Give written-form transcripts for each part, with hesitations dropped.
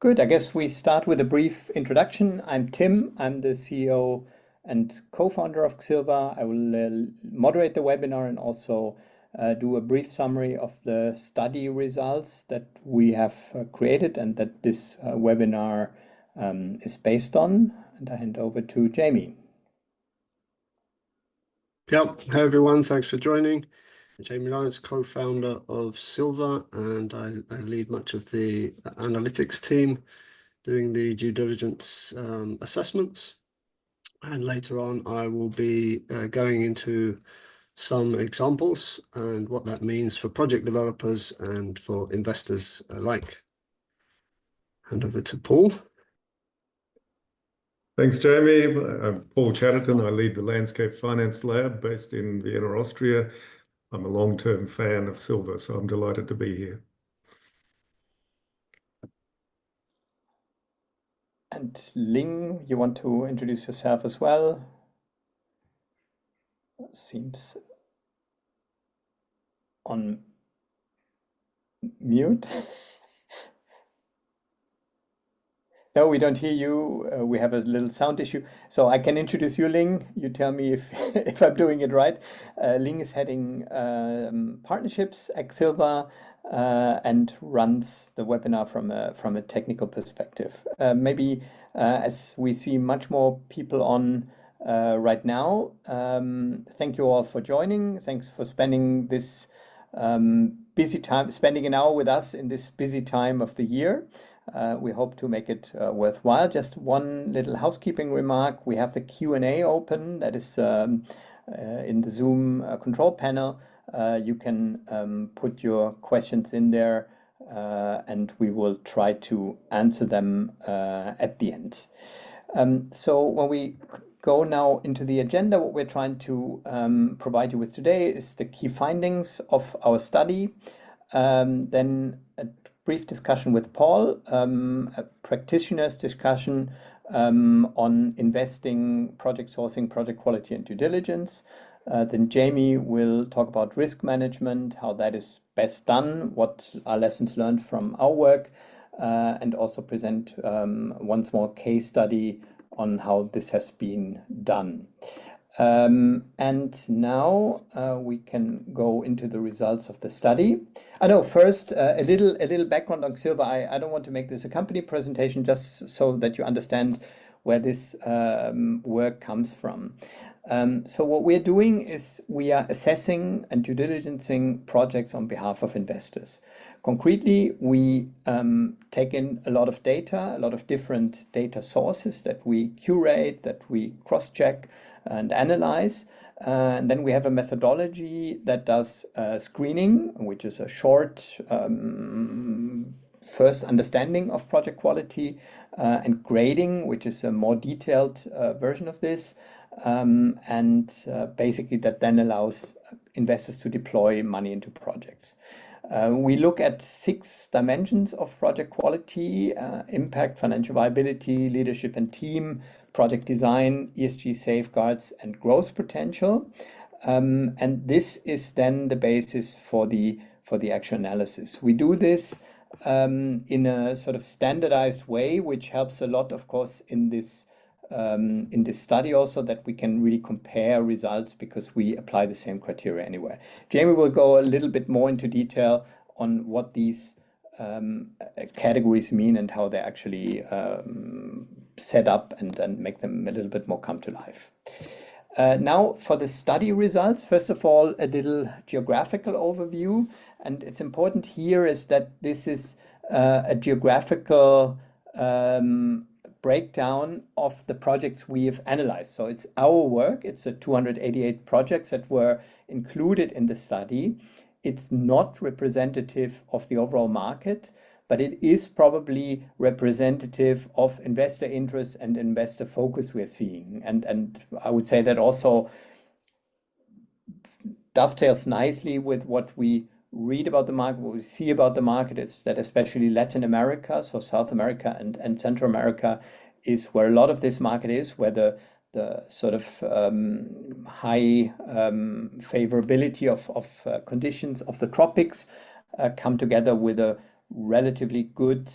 Good. I guess we start with a brief introduction. I'm Tim. I'm the CEO and co-founder of Xilva. I will moderate the webinar and also do a brief summary of the study results that we have created and that this webinar is based on. And I hand over to Jamie. Yeah, hey everyone, thanks for joining. Jamie Lawrence, co-founder of Xilva, and I lead much of the analytics team doing the due diligence assessments. And later on, I will be going into some examples and what that means for project developers and for investors alike. Hand over to Paul. Thanks, Jamie. I'm Paul Chatterton. I lead the Landscape Finance Lab based in Vienna, Austria. I'm a long-term fan of Xilva, so I'm delighted to be here. And Ling, you want to introduce yourself as well? Seems on mute. No, we don't hear you. We have a little sound issue. So I can introduce you, Ling. You tell me if, if I'm doing it right. Ling is heading partnerships at Xilva and runs the webinar from a technical perspective. Maybe as we see much more people on right now, thank you all for joining. Thanks for spending this busy time, spending an hour with us in this busy time of the year. We hope to make it worthwhile. Just one little housekeeping remark. We have the Q&A open that is in the Zoom control panel. You can put your questions in there and we will try to answer them at the end. So when we go now into the agenda, what we're trying to provide you with today is the key findings of our study. Then a brief discussion with Paul, a practitioner's discussion on investing, project sourcing, project quality, and due diligence. Then Jamie will talk about risk management, how that is best done, what are lessons learned from our work, and also present one small case study on how this has been done. And now we can go into the results of the study. I know first a little background on Xilva. I don't want to make this a company presentation, just so that you understand where this work comes from. So what we're doing is we are assessing and due diligencing projects on behalf of investors. Concretely, we take in a lot of data, a lot of different data sources that we curate, that we cross-check and analyze. And then we have a methodology that does screening, which is a short first understanding of project quality, and grading, which is a more detailed version of this. And basically that then allows investors to deploy money into projects. We look at 6 dimensions of project quality: impact, financial viability, leadership and team, project design, ESG safeguards, and growth potential. And this is then the basis for the actual analysis. We do this in a sort of standardized way, which helps a lot, of course, in this study also, that we can really compare results because we apply the same criteria anyway. Jamie will go a little bit more into detail on what these categories mean and how they actually set up and make them a little bit more come to life. Now for the study results, first of all, a little geographical overview. And it's important here is that this is a geographical breakdown of the projects we have analyzed. So it's our work. It's the 288 projects that were included in the study. It's not representative of the overall market, but it is probably representative of investor interest and investor focus we're seeing. And I would say that also dovetails nicely with what we read about the market, what we see about the market, is that especially Latin America, so South America and Central America, is where a lot of this market is, where the sort of high favorability of conditions of the tropics come together with a relatively good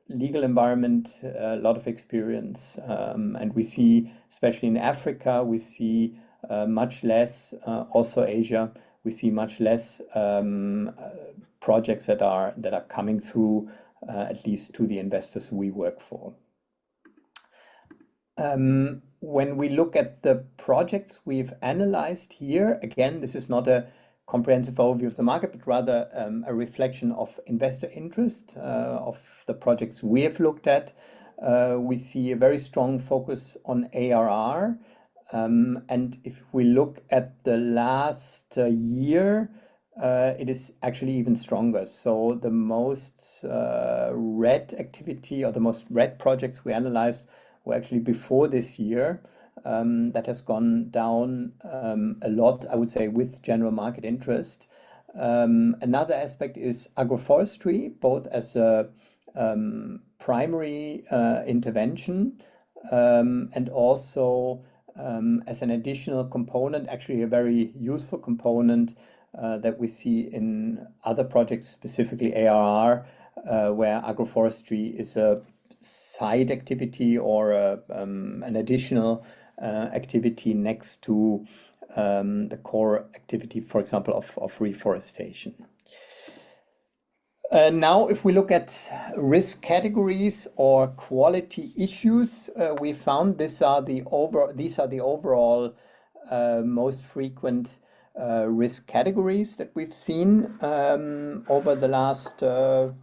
legal environment, a lot of experience, and we see, especially in Africa, we see much less, also Asia, we see much less projects that are coming through, at least to the investors we work for. When we look at the projects we've analyzed here, again, this is not a comprehensive overview of the market, but rather a reflection of investor interest of the projects we have looked at. We see a very strong focus on ARR. And if we look at the last year, it is actually even stronger. So the most red activity or the most red projects we analyzed were actually before this year. That has gone down a lot, I would say, with general market interest. Another aspect is agroforestry, both as a primary intervention and also as an additional component, actually a very useful component that we see in other projects, specifically ARR, where agroforestry is a side activity or an additional activity next to the core activity, for example, of reforestation. Now, if we look at risk categories or quality issues, we found these are the overall most frequent risk categories that we've seen over the last 3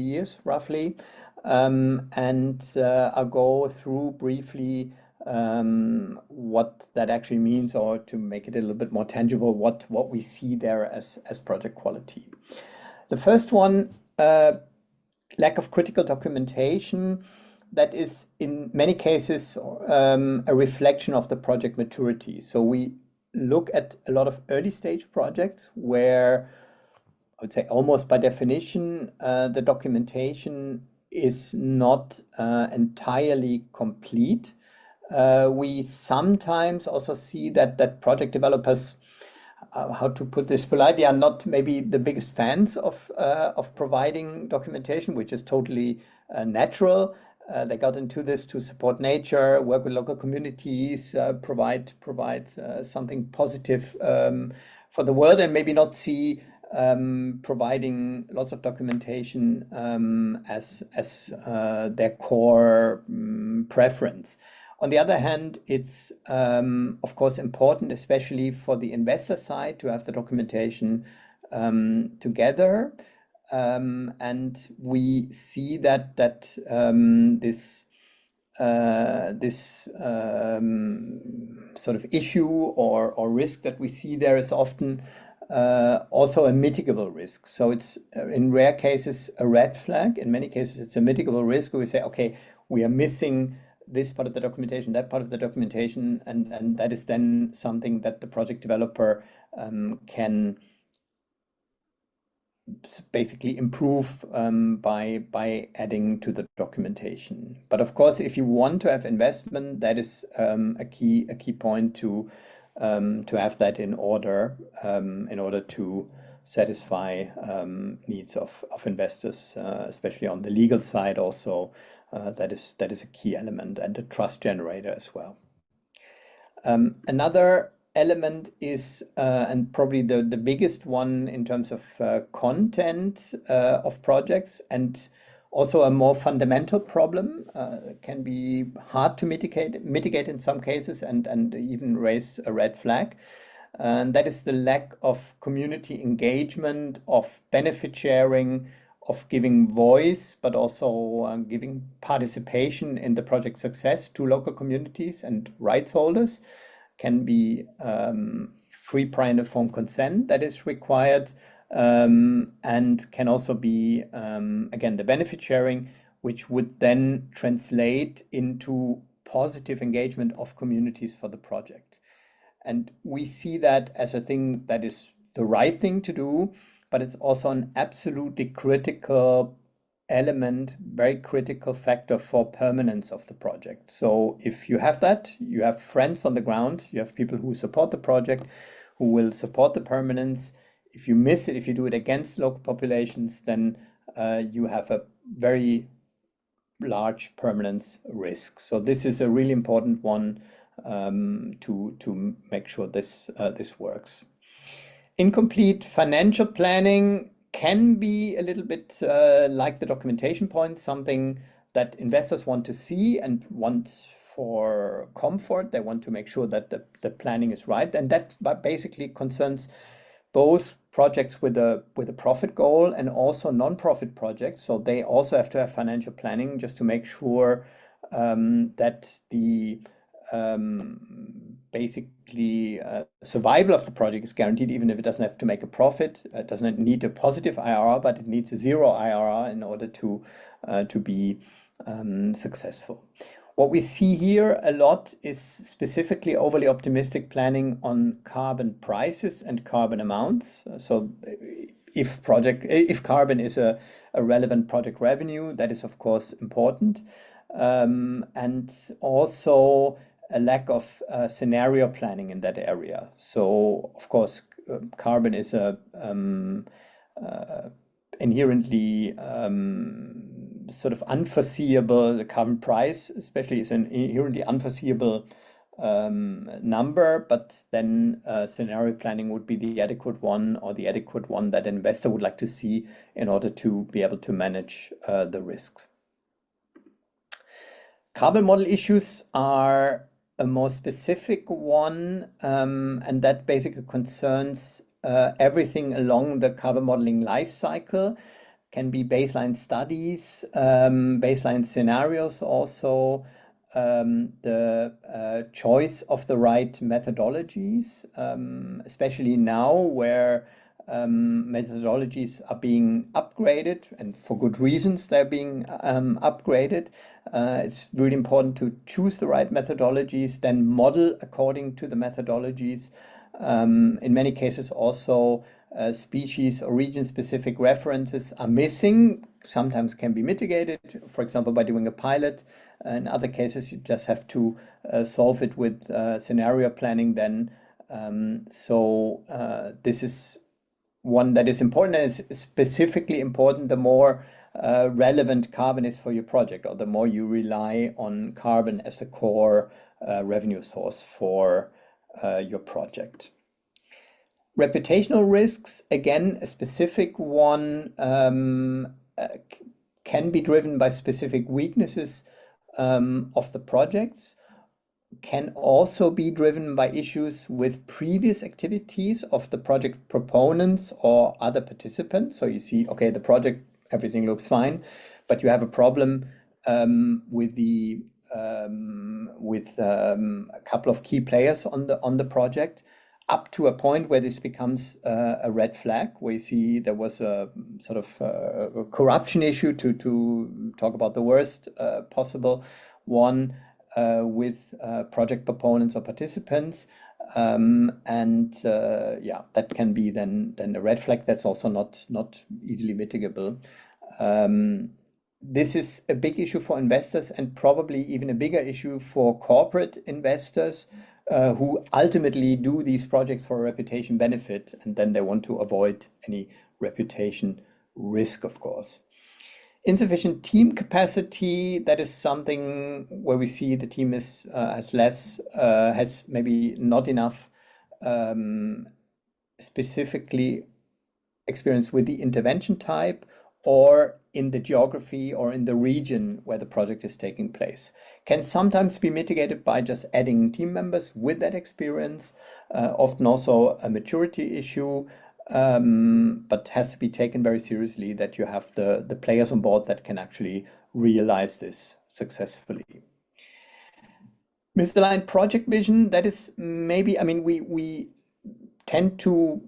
years, roughly. And I'll go through briefly what that actually means, or to make it a little bit more tangible, what we see there as project quality. The first one, lack of critical documentation, that is in many cases a reflection of the project maturity. So we look at a lot of early stage projects where I would say almost by definition the documentation is not entirely complete. We sometimes also see that project developers, how to put this politely, are not maybe the biggest fans of providing documentation, which is totally natural. They got into this to support nature, work with local communities, provide something positive for the world, and maybe not see providing lots of documentation as their core preference. On the other hand, it's of course important, especially for the investor side, to have the documentation together. And we see that this sort of issue or risk that we see there is often also a mitigable risk. So it's in rare cases a red flag. In many cases, it's a mitigable risk where we say, okay, we are missing this part of the documentation, that part of the documentation, and that is then something that the project developer can basically improve by adding to the documentation. But of course, if you want to have investment, that is a key point to have that in order to satisfy needs of investors, especially on the legal side. Also, that is a key element and a trust generator as well. Another element is, and probably the biggest one in terms of content of projects, and also a more fundamental problem, can be hard to mitigate in some cases, and even raise a red flag. And that is the lack of community engagement, of benefit sharing, of giving voice, but also giving participation in the project success to local communities and rights holders. Can be free prior and informed consent that is required, and can also be, again, the benefit sharing, which would then translate into positive engagement of communities for the project. And we see that as a thing that is the right thing to do, but it's also an absolutely critical element, very critical factor for permanence of the project. So if you have that, you have friends on the ground, you have people who support the project, who will support the permanence. If you miss it, if you do it against local populations, then you have a very large permanence risk. So this is a really important one to make sure this works. Incomplete financial planning can be a little bit like the documentation point, something that investors want to see and want for comfort. They want to make sure that the planning is right, and that basically concerns both projects with a profit goal and also non-profit projects. So they also have to have financial planning just to make sure that the basically survival of the project is guaranteed, even if it doesn't have to make a profit. It doesn't need a positive IRR, but it needs a zero IRR in order to be successful. What we see here a lot is specifically overly optimistic planning on carbon prices and carbon amounts. So if carbon is a relevant project revenue, that is of course important. And also a lack of scenario planning in that area. So of course, carbon is a inherently sort of unforeseeable, the carbon price especially is an inherently unforeseeable number, but then scenario planning would be the adequate one, or the adequate one that an investor would like to see in order to be able to manage the risks. Carbon model issues are a more specific one, and that basically concerns everything along the carbon modeling life cycle. Can be baseline studies, baseline scenarios also, the choice of the right methodologies, especially now where methodologies are being upgraded, and for good reasons they're being upgraded. It's really important to choose the right methodologies, then model according to the methodologies. In many cases also species or region-specific references are missing, sometimes can be mitigated, for example, by doing a pilot. In other cases, you just have to solve it with scenario planning then. This is one that is important, and is specifically important the more relevant carbon is for your project, or the more you rely on carbon as the core revenue source for your project. Reputational risks, again, a specific one, can be driven by specific weaknesses of the projects, can also be driven by issues with previous activities of the project proponents or other participants. So you see, okay, the project, everything looks fine, but you have a problem with a couple of key players on the project, up to a point where this becomes a red flag, where you see there was a sort of a corruption issue, to talk about the worst possible one, with project proponents or participants. Yeah, that can be then a red flag that's also not easily mitigable. This is a big issue for investors, and probably even a bigger issue for corporate investors who ultimately do these projects for a reputation benefit, and then they want to avoid any reputation risk, of course. Insufficient team capacity, that is something where we see the team has maybe not enough specifically experience with the intervention type, or in the geography or in the region where the project is taking place. Can sometimes be mitigated by just adding team members with that experience, often also a maturity issue, but has to be taken very seriously that you have the players on board that can actually realize this successfully. Misaligned project vision, that is maybe, I mean, we tend to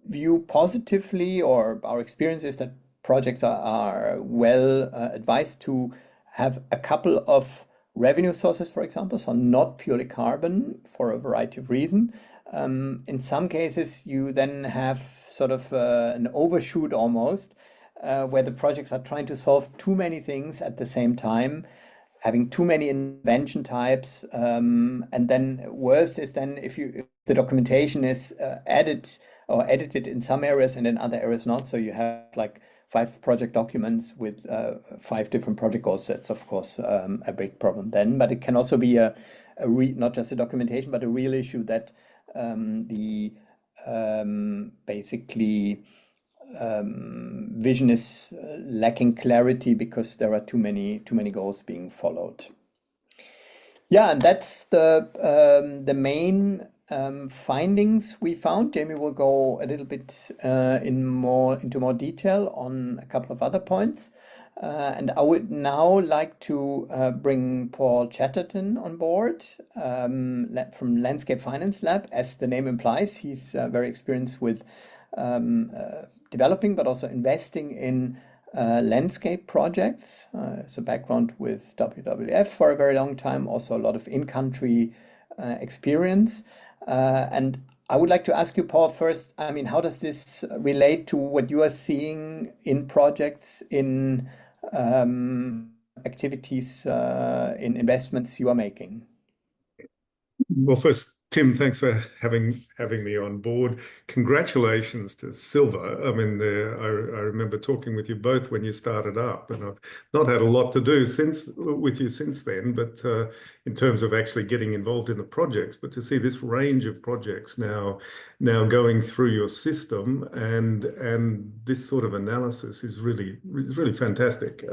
view positively, or our experience is that projects are well advised to have a couple of revenue sources, for example, so not purely carbon, for a variety of reasons. In some cases, you then have sort of an overshoot almost, where the projects are trying to solve too many things at the same time, having too many invention types, and then worst is then if the documentation is added or edited in some areas and in other areas not. So you have like 5 project documents with 5 different project goal sets, of course, a big problem then. But it can also be not just a documentation, but a real issue that the basically vision is lacking clarity because there are too many goals being followed. Yeah, and that's the main findings we found. Jamie will go a little bit into more detail on a couple of other points. And I would now like to bring Paul Chatterton on board from Landscape Finance Lab. As the name implies, he's very experienced with developing but also investing in landscape projects. So background with WWF for a very long time, also a lot of in-country experience. And I would like to ask you, Paul, first, I mean, how does this relate to what you are seeing in projects, in activities, in investments you are making? Well, first, Tim, thanks for having me on board. Congratulations to Xilva. I mean, I remember talking with you both when you started up, and I've not had a lot to do with you since then, but in terms of actually getting involved in the projects. But to see this range of projects now going through your system and this sort of analysis is really fantastic.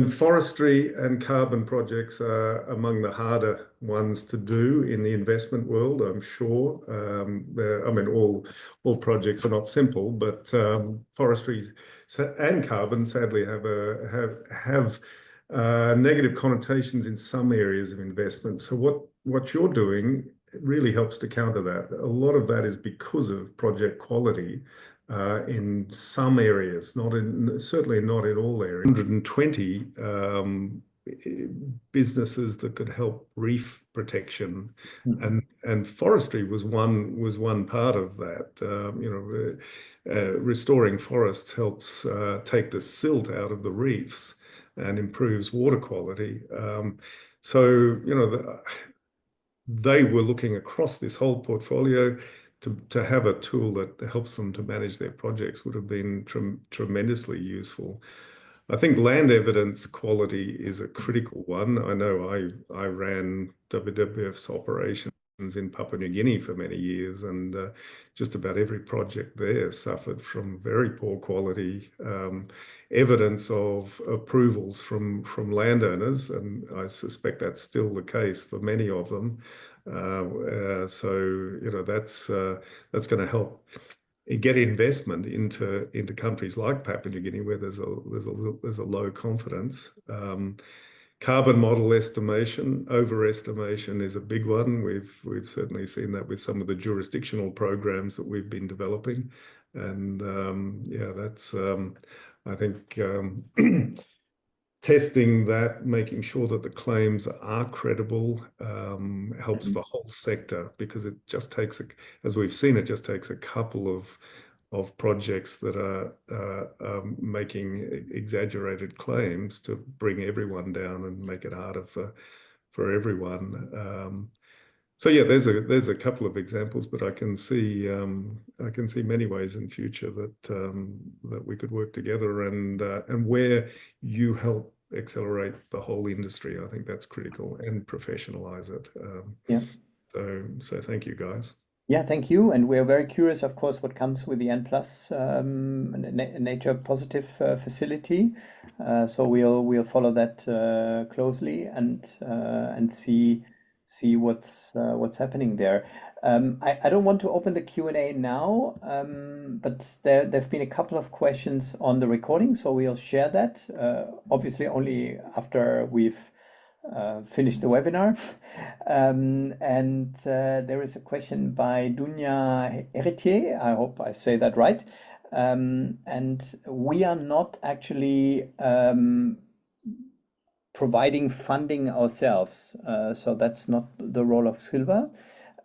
Forestry and carbon projects are among the harder ones to do in the investment world, I'm sure. I mean, all projects are not simple, but forestry and carbon sadly have negative connotations in some areas of investment. So what you're doing really helps to counter that. A lot of that is because of project quality. In some areas, certainly not in all areas. 120 businesses that could help reef protection, and forestry was one part of that. Restoring forests helps take the silt out of the reefs and improves water quality. They were looking across this whole portfolio. To have a tool that helps them to manage their projects would have been tremendously useful. I think land evidence quality is a critical one. I know I ran WWF's operations in Papua New Guinea for many years, and just about every project there suffered from very poor quality evidence of approvals from landowners, and I suspect that's still the case for many of them. That's going to help get investment into countries like Papua New Guinea where there's a low confidence. Carbon model estimation, overestimation is a big one. We've certainly seen that with some of the jurisdictional programs that we've been developing, and that's I think testing that, making sure that the claims are credible, helps the whole sector, because it just takes, as we've seen, it just takes a couple of projects that are making exaggerated claims to bring everyone down and make it harder for everyone. So yeah, there's a couple of examples, but I can see many ways in future that we could work together, and where you help accelerate the whole industry. I think that's critical, and professionalize it. So thank you, guys. Yeah, thank you. And we're very curious, of course, what comes with the N+ nature positive facility. So we'll follow that closely and see what's happening there. I don't want to open the Q&A now, but there've been a couple of questions on the recording, so we'll share that. Obviously, only after we've finished the webinar. And there is a question by Dunya Héritier. I hope I say that right. And we are not actually providing funding ourselves. So that's not the role of Xilva.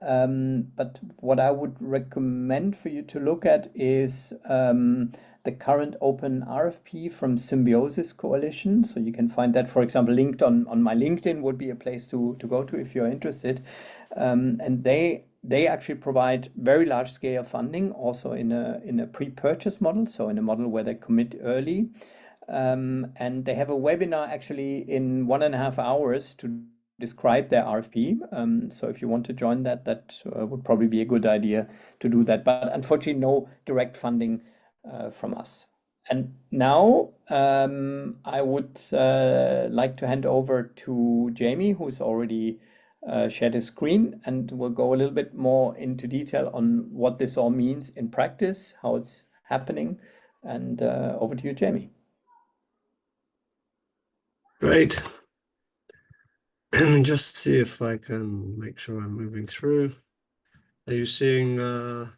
But what I would recommend for you to look at is the current open RFP from Symbiosis Coalition. So you can find that, for example, linked on my LinkedIn would be a place to go to if you're interested. And they they actually provide very large scale funding, also in a pre-purchase model, so in a model where they commit early. And they have a webinar actually in 1.5 hours to describe their RFP. So if you want to join that, that would probably be a good idea to do that. But unfortunately, no direct funding from us. And now I would like to hand over to Jamie, who's already shared his screen, and we'll go a little bit more into detail on what this all means in practice, how it's happening. And over to you, Jamie. Great. Just see if I can make sure I'm moving through. Are you seeing the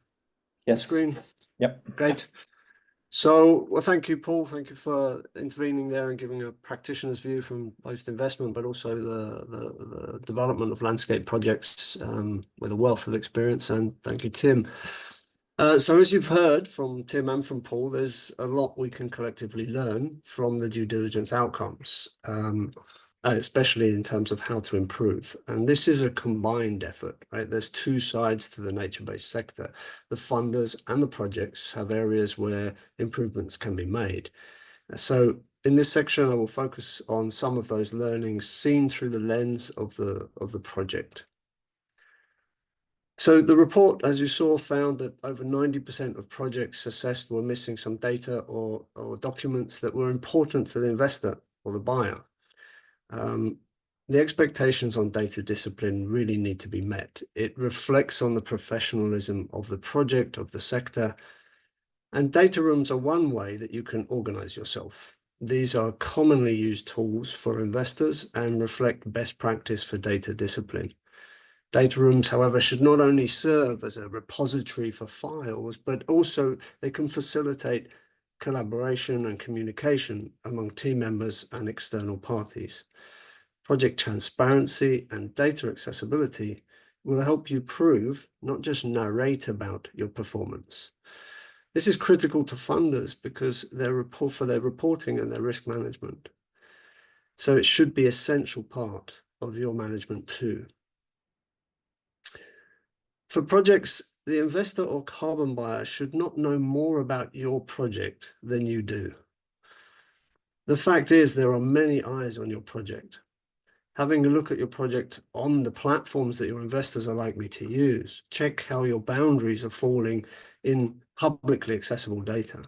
Yes. screen? Yep. Great. So, well, thank you, Paul. Thank you for intervening there and giving a practitioner's view from both investment, but also the development of landscape projects with a wealth of experience. And thank you, Tim. So as you've heard from Tim and from Paul, there's a lot we can collectively learn from the due diligence outcomes, especially in terms of how to improve. And this is a combined effort, right? There's two sides to the nature-based sector. The funders and the projects have areas where improvements can be made. So in this section, I will focus on some of those learnings seen through the lens of the project. So the report, as you saw, found that over 90% of projects assessed were missing some data or documents that were important to the investor or the buyer. The expectations on data discipline really need to be met. It reflects on the professionalism of the project, of the sector, and data rooms are one way that you can organize yourself. These are commonly used tools for investors and reflect best practice for data discipline. Data rooms, however, should not only serve as a repository for files, but also they can facilitate collaboration and communication among team members and external parties. Project transparency and data accessibility will help you prove, not just narrate about your performance. This is critical to funders because for their reporting and their risk management. So it should be an essential part of your management too. For projects, the investor or carbon buyer should not know more about your project than you do. The fact is, there are many eyes on your project. Having a look at your project on the platforms that your investors are likely to use, check how your boundaries are falling in publicly accessible data.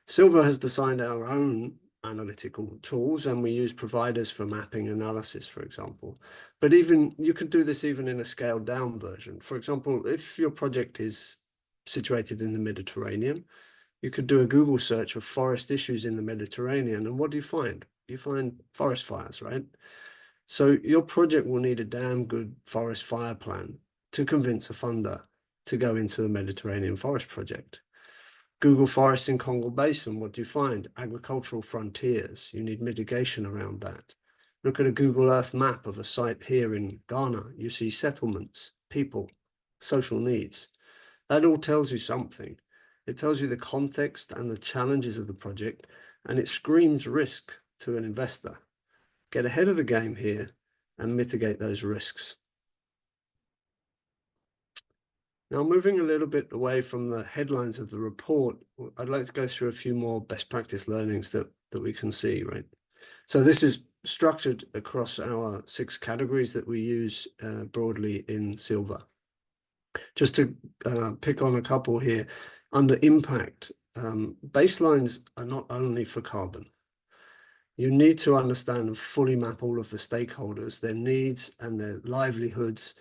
Xilva has designed our own analytical tools, and we use providers for mapping analysis, for example. But even you can do this even in a scaled down version. For example, if your project is situated in the Mediterranean, you could do a Google search of forest issues in the Mediterranean, and what do you find? You find forest fires, right? So your project will need a damn good forest fire plan to convince a funder to go into a Mediterranean forest project. Google forests in Congo Basin, what do you find? Agricultural frontiers, you need mitigation around that. Look at a Google Earth map of a site here in Ghana, you see settlements, people, social needs. That all tells you something. It tells you the context and the challenges of the project, and it screams risk to an investor. Get ahead of the game here and mitigate those risks. Now, moving a little bit away from the headlines of the report, I'd like to go through a few more best practice learnings that we can see, right? So this is structured across our 6 categories that we use broadly in Xilva. Just to pick on a couple here, under impact, baselines are not only for carbon. You need to understand and fully map all of the stakeholders, their needs and their livelihoods,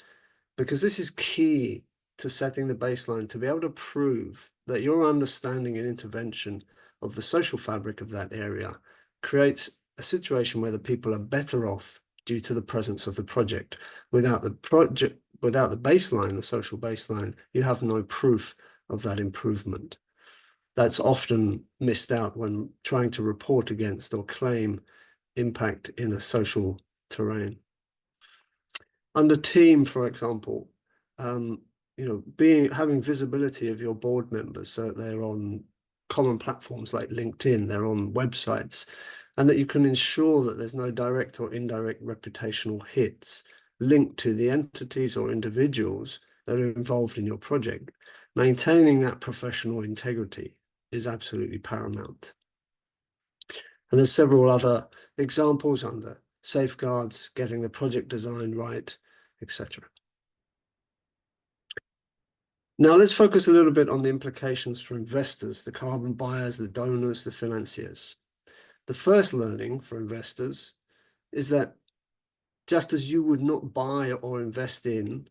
because this is key to setting the baseline to be able to prove that your understanding and intervention of the social fabric of that area creates a situation where the people are better off due to the presence of the project. Without the baseline, the social baseline, you have no proof of that improvement. That's often missed out when trying to report against or claim impact in a social terrain. Under team, for example, having visibility of your board members, so they're on common platforms like LinkedIn, they're on websites, and that you can ensure that there's no direct or indirect reputational hits linked to the entities or individuals that are involved in your project, maintaining that professional integrity is absolutely paramount. And there's several other examples under safeguards, getting the project design right, etc. Now let's focus a little bit on the implications for investors, the carbon buyers, the donors, the financiers. The first learning for investors is that just as you would not buy or invest in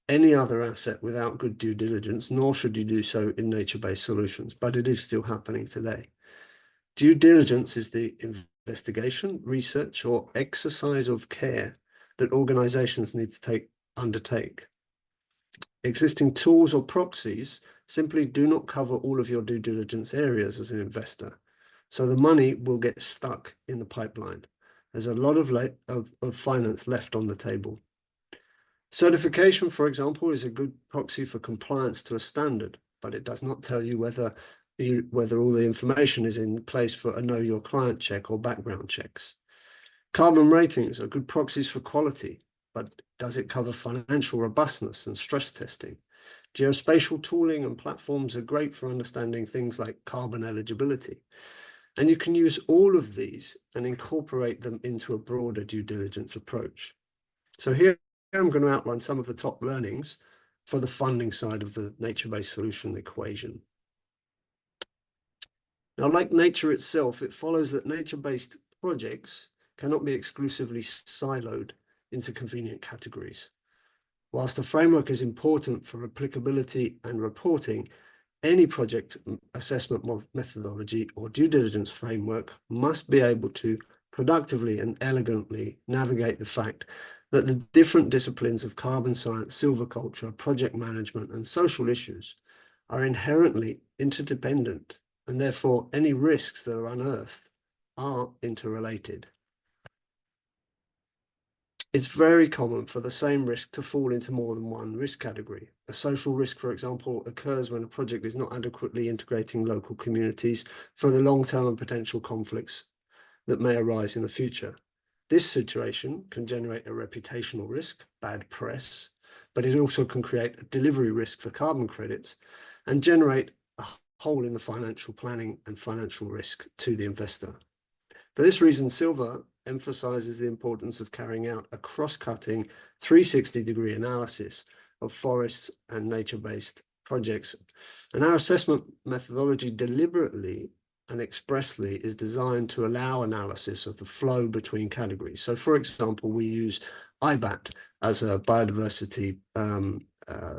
any other asset without good due diligence, nor should you do so in nature-based solutions, but it is still happening today. Due diligence is the investigation, research, or exercise of care that organizations need to undertake. Existing tools or proxies simply do not cover all of your due diligence areas as an investor. So the money will get stuck in the pipeline. There's a lot of finance left on the table. Certification, for example, is a good proxy for compliance to a standard, but it does not tell you whether all the information is in place for a know your client check or background checks. Carbon ratings are good proxies for quality, but does it cover financial robustness and stress testing? Geospatial tooling and platforms are great for understanding things like carbon eligibility. And you can use all of these and incorporate them into a broader due diligence approach. So here I'm going to outline some of the top learnings for the funding side of the nature-based solution equation. Now, like nature itself, it follows that nature-based projects cannot be exclusively siloed into convenient categories. Whilst a framework is important for applicability and reporting, any project assessment methodology or due diligence framework must be able to productively and elegantly navigate the fact that the different disciplines of carbon science, silviculture, project management, and social issues are inherently interdependent, and therefore any risks that are unearthed are interrelated. It's very common for the same risk to fall into more than one risk category. A social risk, for example, occurs when a project is not adequately integrating local communities for the long-term and potential conflicts that may arise in the future. This situation can generate a reputational risk, bad press, but it also can create a delivery risk for carbon credits and generate a hole in the financial planning and financial risk to the investor. For this reason, Xilva emphasizes the importance of carrying out a cross-cutting 360-degree analysis of forests and nature-based projects. And our assessment methodology deliberately and expressly is designed to allow analysis of the flow between categories. So, for example, we use IBAT as a biodiversity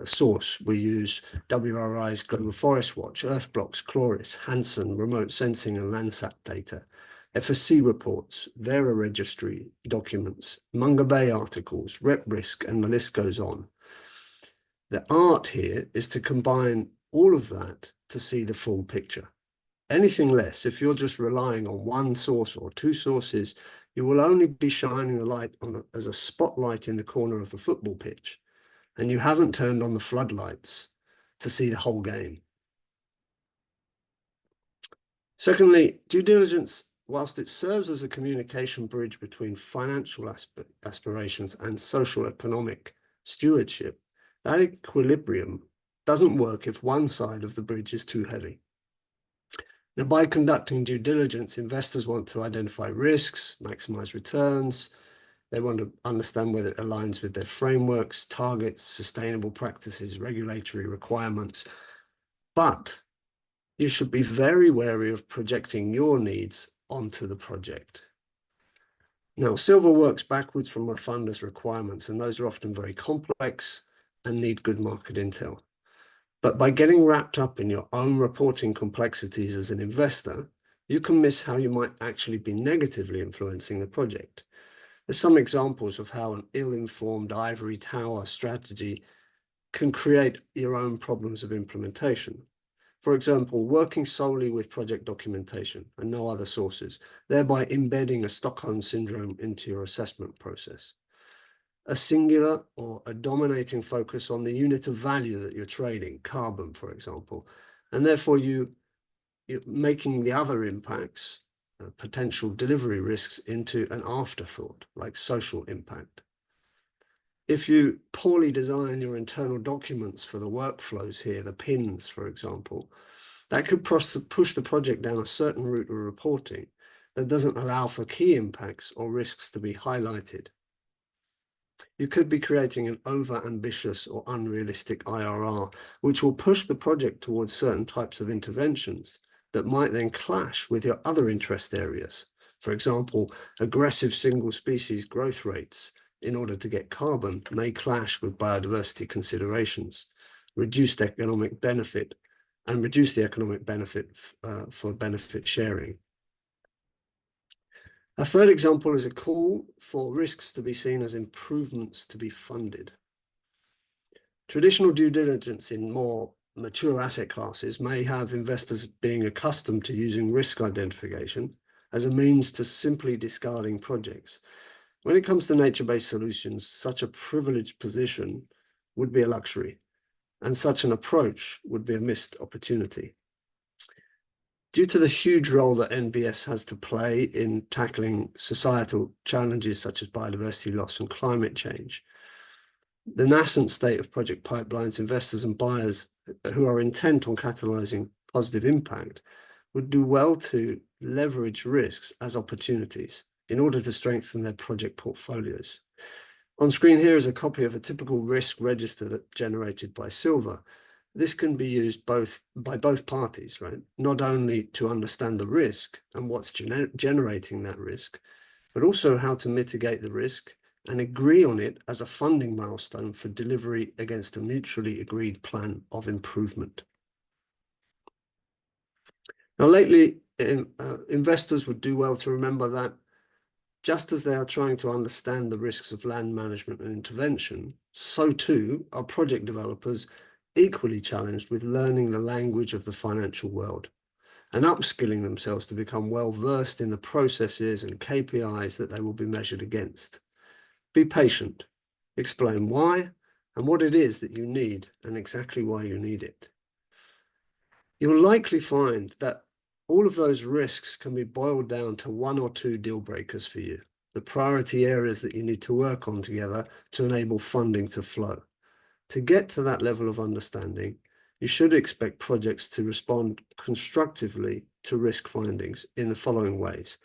source. We use WRI's Global Forest Watch, Earthblocks, Chloris, Hansen, remote sensing and Landsat data, FSC reports, Vera registry documents, Munga Bay articles, RepRisk, and the list goes on. The art here is to combine all of that to see the full picture. Anything less, if you're just relying on one source or two sources, you will only be shining the light on as a spotlight in the corner of the football pitch, and you haven't turned on the floodlights to see the whole game. Secondly, due diligence, whilst it serves as a communication bridge between financial aspirations and social economic stewardship, that equilibrium doesn't work if one side of the bridge is too heavy. Now, by conducting due diligence, investors want to identify risks, maximize returns. They want to understand whether it aligns with their frameworks, targets, sustainable practices, regulatory requirements. But you should be very wary of projecting your needs onto the project. Now, Xilva works backwards from a funder's requirements, and those are often very complex and need good market intel. But by getting wrapped up in your own reporting complexities as an investor, you can miss how you might actually be negatively influencing the project. There's some examples of how an ill-informed ivory tower strategy can create your own problems of implementation. For example, working solely with project documentation and no other sources, thereby embedding a Stockholm syndrome into your assessment process. A singular or a dominating focus on the unit of value that you're trading, carbon, for example, and therefore you're making the other impacts, potential delivery risks, into an afterthought, like social impact. If you poorly design your internal documents for the workflows here, the pins, for example, that could push the project down a certain route of reporting that doesn't allow for key impacts or risks to be highlighted. You could be creating an over-ambitious or unrealistic IRR, which will push the project towards certain types of interventions that might then clash with your other interest areas. For example, aggressive single species growth rates in order to get carbon may clash with biodiversity considerations, reduce the economic benefit for benefit sharing. A third example is a call for risks to be seen as improvements to be funded. Traditional due diligence in more mature asset classes may have investors being accustomed to using risk identification as a means to simply discarding projects. When it comes to nature-based solutions, such a privileged position would be a luxury, and such an approach would be a missed opportunity. Due to the huge role that NBS has to play in tackling societal challenges such as biodiversity loss and climate change, the nascent state of project pipelines, investors and buyers who are intent on catalyzing positive impact would do well to leverage risks as opportunities in order to strengthen their project portfolios. On screen here is a copy of a typical risk register that generated by Xilva. This can be used by both parties, right? Not only to understand the risk and what's generating that risk, but also how to mitigate the risk and agree on it as a funding milestone for delivery against a mutually agreed plan of improvement. Now, lately, investors would do well to remember that just as they are trying to understand the risks of land management and intervention, so too are project developers equally challenged with learning the language of the financial world and upskilling themselves to become well-versed in the processes and KPIs that they will be measured against. Be patient, explain why and what it is that you need and exactly why you need it. You'll likely find that all of those risks can be boiled down to one or two deal breakers for you, the priority areas that you need to work on together to enable funding to flow. To get to that level of understanding, you should expect projects to respond constructively to risk findings in the following ways.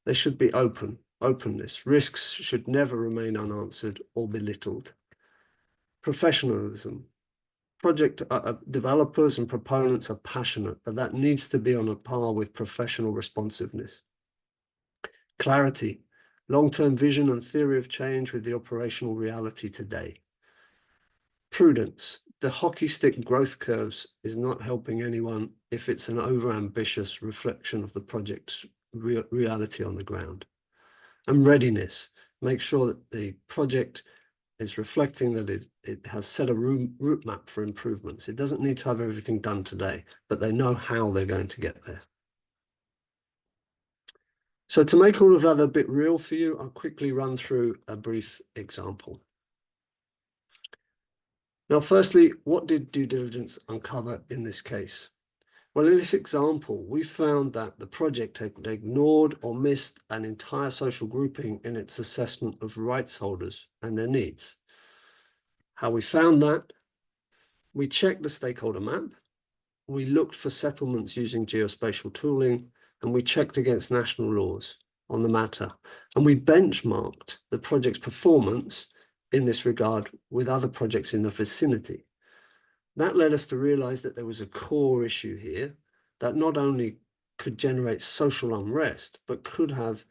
They should be openness. Risks should never remain unanswered or belittled. Professionalism. Project developers and proponents are passionate, but that needs to be on a par with professional responsiveness. Clarity. Long-term vision and theory of change with the operational reality today. Prudence. The hockey stick growth curves is not helping anyone if it's an over-ambitious reflection of the project's reality on the ground. And readiness. Make sure that the project is reflecting that it has set a route map for improvements. It doesn't need to have everything done today, but they know how they're going to get there. So to make all of that a bit real for you, I'll quickly run through a brief example. Now, firstly, what did due diligence uncover in this case? Well, in this example, we found that the project had ignored or missed an entire social grouping in its assessment of rights holders and their needs. How we found that? We checked the stakeholder map, we looked for settlements using geospatial tooling, and we checked against national laws on the matter. And we benchmarked the project's performance in this regard with other projects in the vicinity. That led us to realize that there was a core issue here that not only could generate social unrest, but could have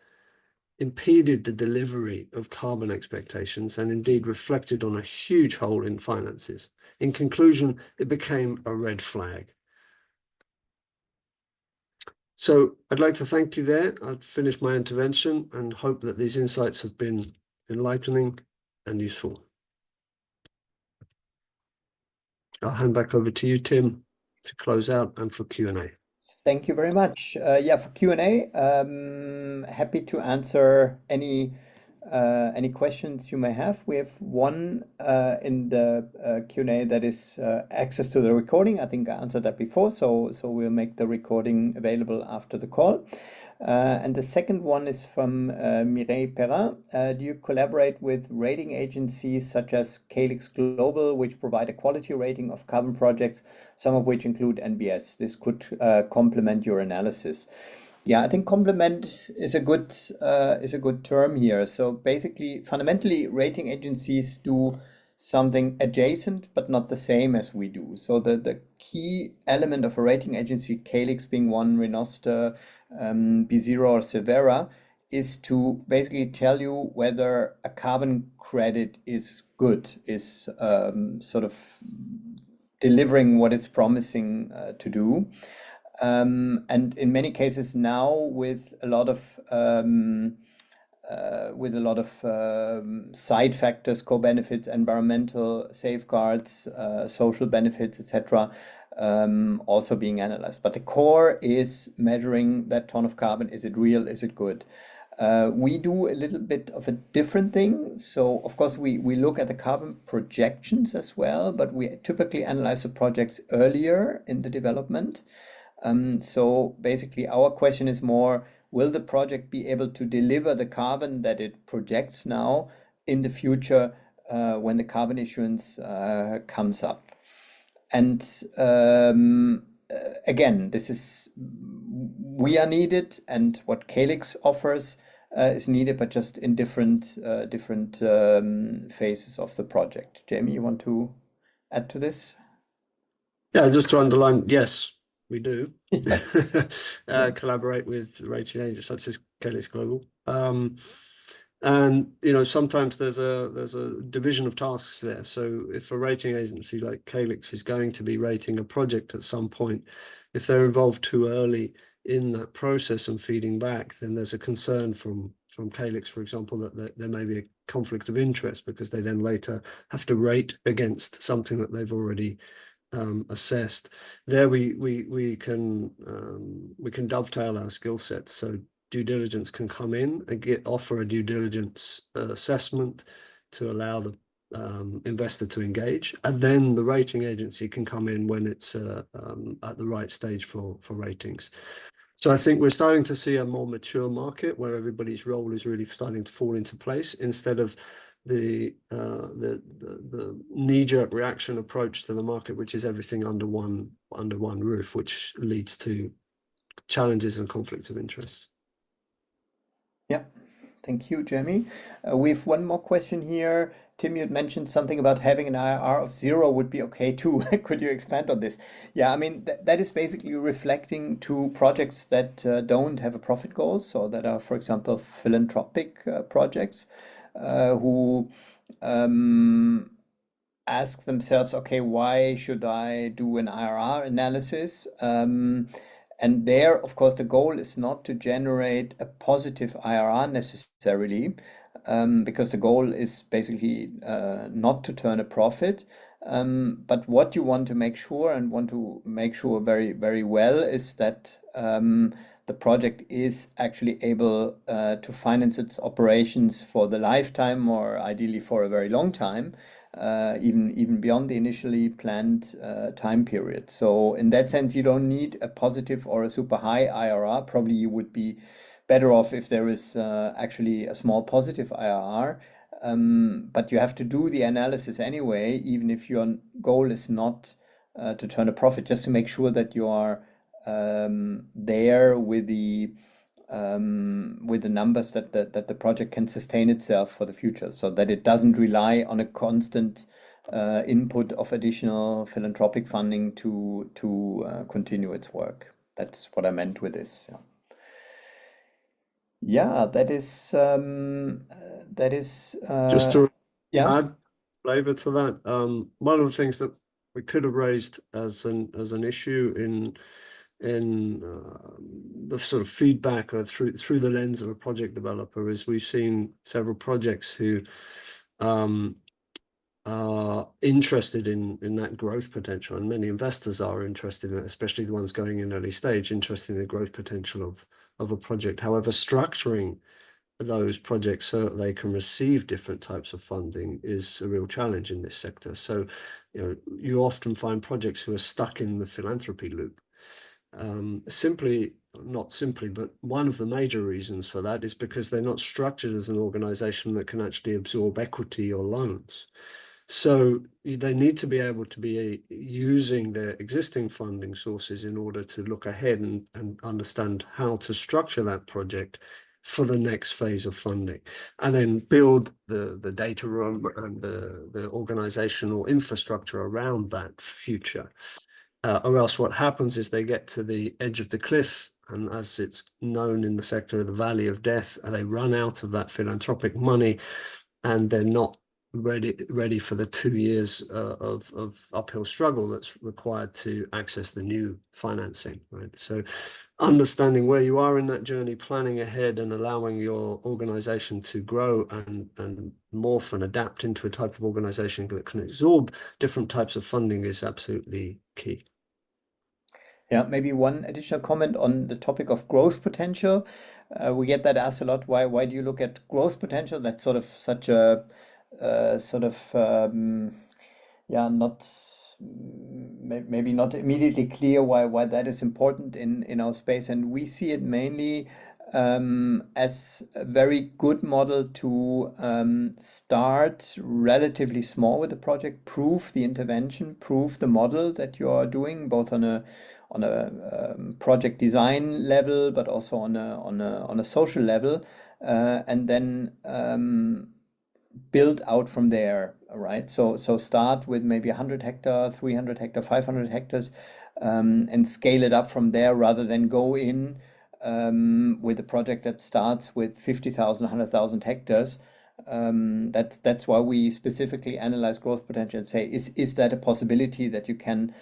impeded the delivery of carbon expectations and indeed reflected on a huge hole in finances. In conclusion, it became a red flag. So I'd like to thank you there. I'd finish my intervention and hope that these insights have been enlightening and useful. I'll hand back over to you, Tim, to close out and for Q&A. Thank you very much. Yeah, for Q&A, happy to answer any questions you may have. We have one in the Q&A that is access to the recording. I think I answered that before, so we'll make the recording available after the call. And the second one is from Mireille Perrin. Do you collaborate with rating agencies such as Calyx Global, which provide a quality rating of carbon projects, some of which include NBS? This could complement your analysis. Yeah, I think complement is a good term here. So basically, fundamentally, rating agencies do something adjacent but not the same as we do. So the key element of a rating agency, Calyx being one, Renoster, B0 or Silvera, is to basically tell you whether a carbon credit is good, is sort of delivering what it's promising to do. And in many cases now, with a lot of side factors, co-benefits, environmental safeguards, social benefits, etc., also being analyzed. But the core is measuring that ton of carbon. Is it real? Is it good? We do a little bit of a different thing. So, of course, we look at the carbon projections as well, but we typically analyze the projects earlier in the development. So basically, our question is more, will the project be able to deliver the carbon that it projects now in the future when the carbon issuance comes up? And again, we are needed, and what Calyx offers is needed, but just in different phases of the project. Jamie, you want to add to this? Yeah, just to underline, yes, we do Yeah. collaborate with rating agents such as Calyx Global. And sometimes there's a division of tasks there. So if a rating agency like Calyx is going to be rating a project at some point, if they're involved too early in that process and feeding back, then there's a concern from Calyx, for example, that there may be a conflict of interest because they then later have to rate against something that they've already assessed. There we can dovetail our skill sets. So due diligence can come in and offer a due diligence assessment to allow the investor to engage, and then the rating agency can come in when it's at the right stage for ratings. So I think we're starting to see a more mature market where everybody's role is really starting to fall into place instead of the knee-jerk reaction approach to the market, which is everything under one roof, which leads to challenges and conflicts of interest. Yeah, thank you, Jamie. We have one more question here. Tim, you had mentioned something about having an IRR of 0 would be okay too. Could you expand on this? Yeah, I mean, that is basically reflecting to projects that don't have a profit goal. So that are, for example, philanthropic projects who ask themselves, okay, why should I do an IRR analysis? And there, of course, the goal is not to generate a positive IRR necessarily, because the goal is basically not to turn a profit. But what you want to make sure very, very well is that the project is actually able to finance its operations for the lifetime, or ideally for a very long time, even beyond the initially planned time period. So in that sense, you don't need a positive or a super high IRR. Probably you would be better off if there is actually a small positive IRR. But you have to do the analysis anyway, even if your goal is not to turn a profit, just to make sure that you are there with the numbers that the project can sustain itself for the future, so that it doesn't rely on a constant input of additional philanthropic funding to continue its work. That's what I meant with this. Yeah. Yeah, that is Just to yeah. add flavor to that, one of the things that we could have raised as an issue in the sort of feedback through the lens of a project developer is we've seen several projects who are interested in that growth potential, and many investors are interested in that, especially the ones going in early stage, interested in the growth potential of a project. However, structuring those projects so that they can receive different types of funding is a real challenge in this sector. So, you often find projects who are stuck in the philanthropy loop. Simply not simply, but one of the major reasons for that is because they're not structured as an organization that can actually absorb equity or loans. So they need to be able to be using their existing funding sources in order to look ahead and understand how to structure that project for the next phase of funding, and then build the data room and the organizational infrastructure around that future. Or else what happens is they get to the edge of the cliff, and as it's known in the sector, the valley of death, they run out of that philanthropic money, and they're not ready for the 2 years of uphill struggle that's required to access the new financing, right? So understanding where you are in that journey, planning ahead, and allowing your organization to grow and morph and adapt into a type of organization that can absorb different types of funding is absolutely key. Yeah, maybe one additional comment on the topic of growth potential. We get that asked a lot. Why do you look at growth potential? That's sort of such a not maybe not immediately clear why that is important in our space, and we see it mainly as a very good model to start relatively small with the project, prove the intervention, prove the model that you are doing, both on a project design level, but also on a social level, and then build out from there, right? So start with maybe 100 hectare, 300 hectare, 500 hectares, and scale it up from there, rather than go in with a project that starts with 50,000, 100,000 hectares. That's why we specifically analyze growth potential and say, is that a possibility that you can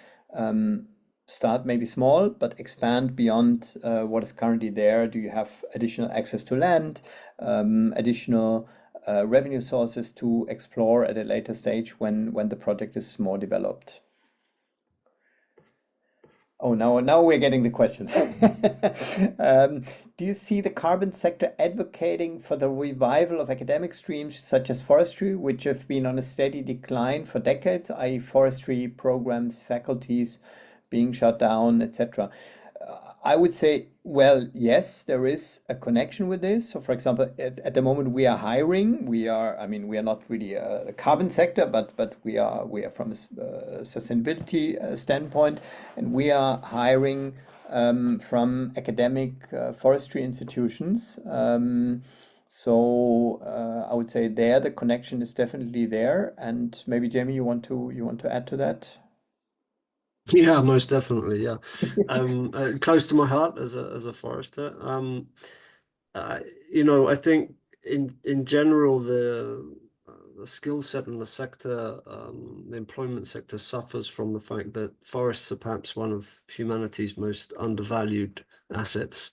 start maybe small, but expand beyond what is currently there? Do you have additional access to land, additional revenue sources to explore at a later stage when the project is more developed? Oh, now we're getting the questions. Do you see the carbon sector advocating for the revival of academic streams such as forestry, which have been on a steady decline for decades, i.e. forestry programs, faculties being shut down, etc.? I would say, well, yes, there is a connection with this. So, for example, at the moment we are hiring. We are not really a carbon sector, but we are from a sustainability standpoint, and we are hiring from academic forestry institutions. So I would say there the connection is definitely there. And maybe Jamie, you want to add to that? Yeah, most definitely. Yeah, close to my heart as a forester. I think in general the skill set in the sector, the employment sector suffers from the fact that forests are perhaps one of humanity's most undervalued assets.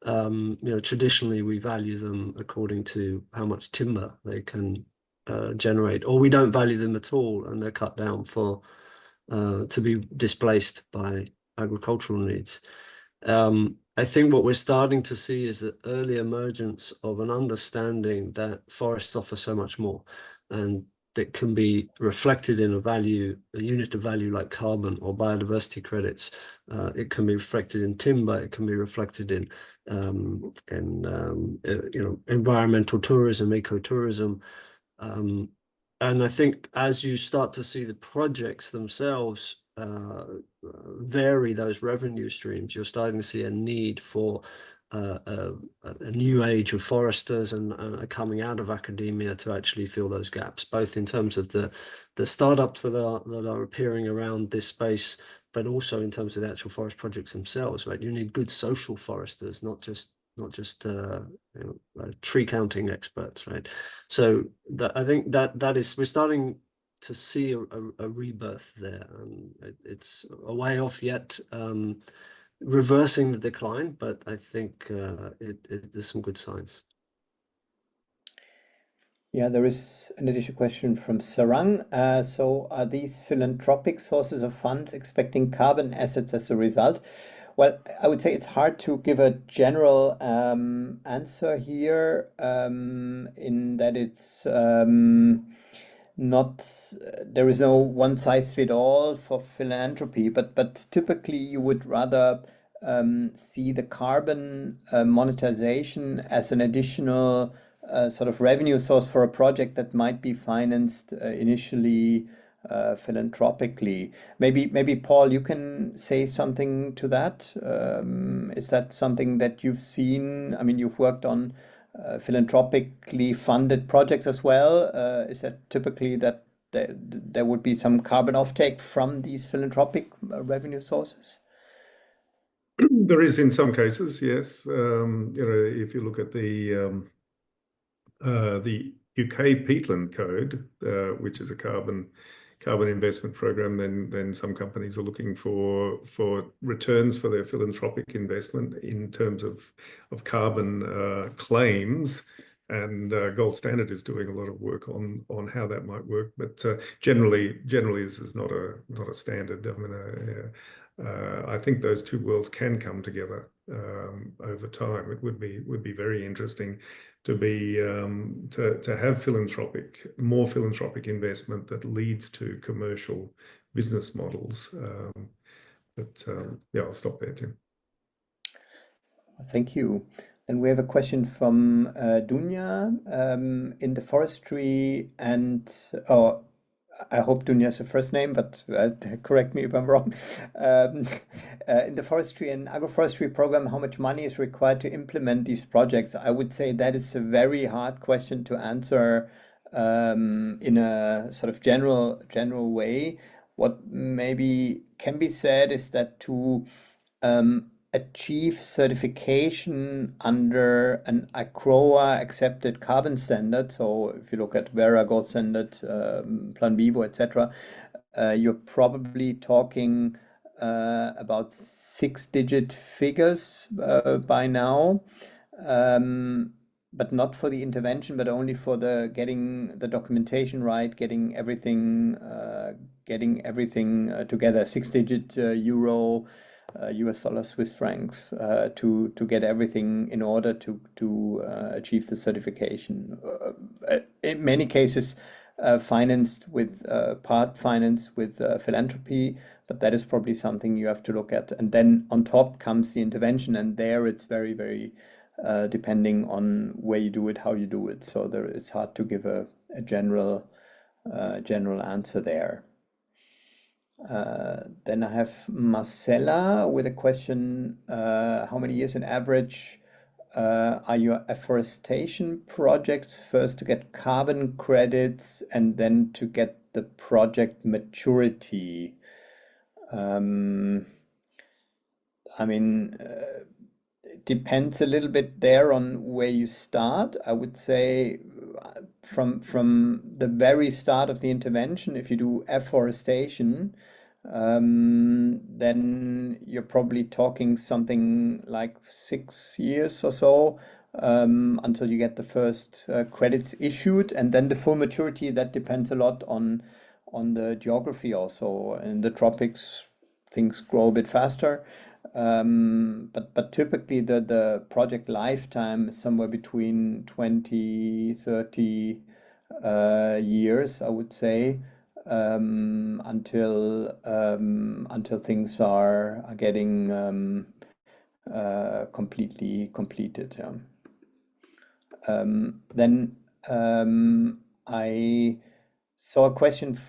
Traditionally we value them according to how much timber they can generate, or we don't value them at all, and they're cut down to be displaced by agricultural needs. I think what we're starting to see is the early emergence of an understanding that forests offer so much more, and that can be reflected in a unit of value like carbon or biodiversity credits. It can be reflected in timber. It can be reflected in environmental tourism, ecotourism. And I think as you start to see the projects themselves vary those revenue streams, you're starting to see a need for a new age of foresters and coming out of academia to actually fill those gaps, both in terms of the startups that are appearing around this space, but also in terms of the actual forest projects themselves. Right, you need good social foresters, not just tree counting experts, right? So I think that is, we're starting to see a rebirth there, and it's a way off yet reversing the decline, but I think there's some good signs. Yeah, there is an additional question from Sarang. So are these philanthropic sources of funds expecting carbon assets as a result? Well, I would say it's hard to give a general answer here, in that it's not, there is no one size fit all for philanthropy, but typically you would rather see the carbon monetization as an additional sort of revenue source for a project that might be financed initially philanthropically. Maybe Paul, you can say something to that. Is that something that you've seen? I mean, you've worked on philanthropically funded projects as well. Is that typically that there would be some carbon offtake from these philanthropic revenue sources? There is in some cases, yes. If you look at the UK peatland code, which is a carbon investment program, then some companies are looking for returns for their philanthropic investment in terms of carbon claims. And Gold Standard is doing a lot of work on how that might work, but generally this is not a standard. I mean, I think those two worlds can come together over time. It would be very interesting to be to have more philanthropic investment that leads to commercial business models. Yeah, I'll stop there, Tim. Thank you. And we have a question from Dunya in the forestry and I hope Dunya is her first name, but correct me if I'm wrong. In the forestry and agroforestry program, how much money is required to implement these projects? I would say that is a very hard question to answer in a sort of general way. What maybe can be said is that to achieve certification under an ACROA accepted carbon standard. So if you look at Verra Gold Standard, Plan Vivo, etc., you're probably talking about 6-digit figures by now, but not for the intervention, but only for the getting the documentation right, getting everything together. 6-digit euro. US dollar, Swiss francs to get everything in order to achieve the certification. In many cases, financed with part financed with philanthropy, but that is probably something you have to look at. And then on top comes the intervention, and there it's very, very depending on where you do it, how you do it. So it's hard to give a general answer there. Then I have Marcella with a question, how many years on average are your afforestation projects first to get carbon credits and then to get the project maturity? I mean, it depends a little bit there on where you start. I would say from the very start of the intervention, if you do afforestation, then you're probably talking something like 6 years or so until you get the first credits issued, and then the full maturity, that depends a lot on the geography also. In the tropics, things grow a bit faster. But typically the project lifetime is somewhere between 20, 30 years, I would say, until things are getting completely completed. Then I saw a question.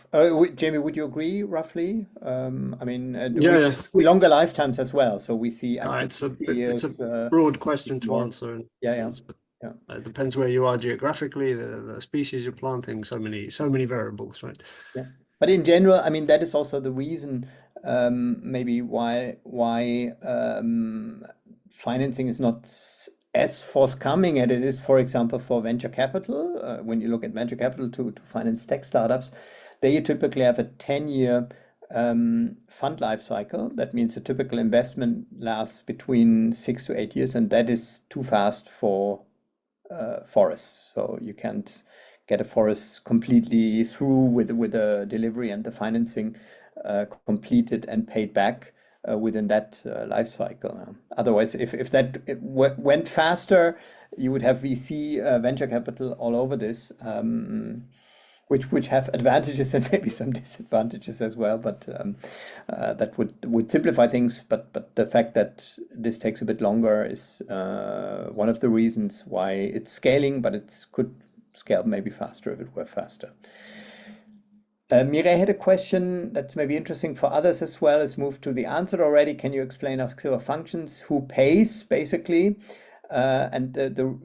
Jamie, would you agree roughly? I mean, Yeah. we longer lifetimes as well. So we see It's a years, broad question to more. answer. And Yeah. it depends where you are geographically, the species you're planting, so many variables, right? Yeah. But in general, I mean, that is also the reason maybe why financing is not as forthcoming as it is, for example, for venture capital. When you look at venture capital to finance tech startups, they typically have a 10-year fund life cycle. That means a typical investment lasts between 6 to 8 years, and that is too fast for forests. So you can't get a forest completely through with the delivery and the financing completed and paid back within that life cycle. Otherwise, if that went faster, you would have VC venture capital all over this. which have advantages and maybe some disadvantages as well, but that would simplify things. But the fact that this takes a bit longer is one of the reasons why it's scaling, but it could scale maybe faster if it were faster. Mireille had a question that's maybe interesting for others as well. It's moved to the answer already. Can you explain how Xilva functions? Who pays, basically? And the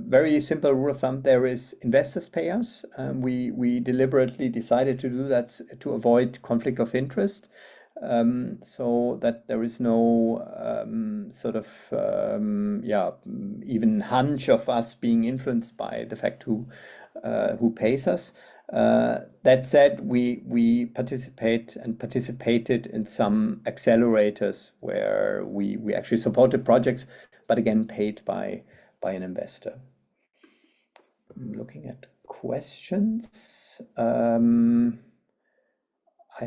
very simple rule of thumb there is investors pay us. We deliberately decided to do that to avoid conflict of interest, so that there is no sort of even hunch of us being influenced by the fact who pays us. That said, we participated in some accelerators where we actually supported projects, but again paid by an investor. I'm looking at questions. I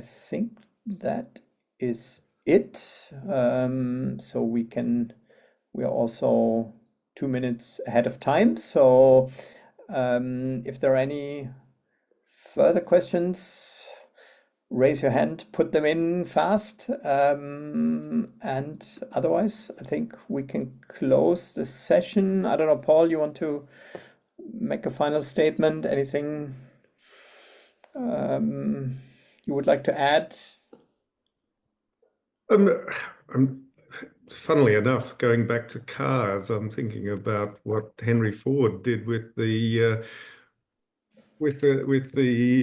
think that is it. So we are also 2 minutes ahead of time. So if there are any further questions, raise your hand, put them in fast. And otherwise, I think we can close the session. I don't know, Paul, you want to make a final statement? Anything you would like to add? Funnily enough, going back to cars, I'm thinking about what Henry Ford did with the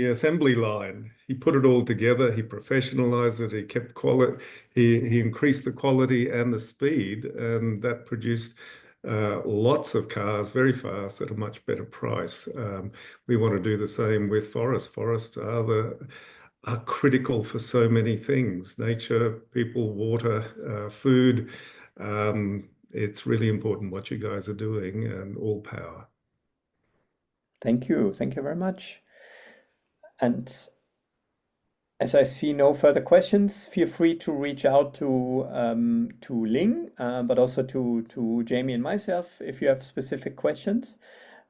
assembly line. He put it all together, he professionalized it, he kept quality, he increased the quality and the speed, and that produced lots of cars very fast at a much better price. We want to do the same with forests. Forests are critical for so many things: nature, people, water, food. It's really important what you guys are doing, and all power. Thank you. Thank you very much. And as I see no further questions, feel free to reach out to Ling, but also to Jamie and myself if you have specific questions.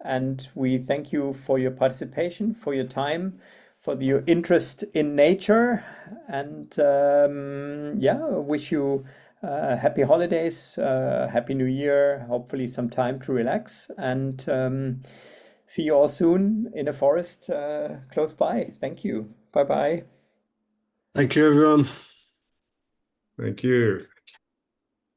And we thank you for your participation, for your time, for your interest in nature, and wish you happy holidays, happy New Year, hopefully some time to relax, and see you all soon in a forest close by. Thank you. Bye-bye. Thank you, everyone. Thank you.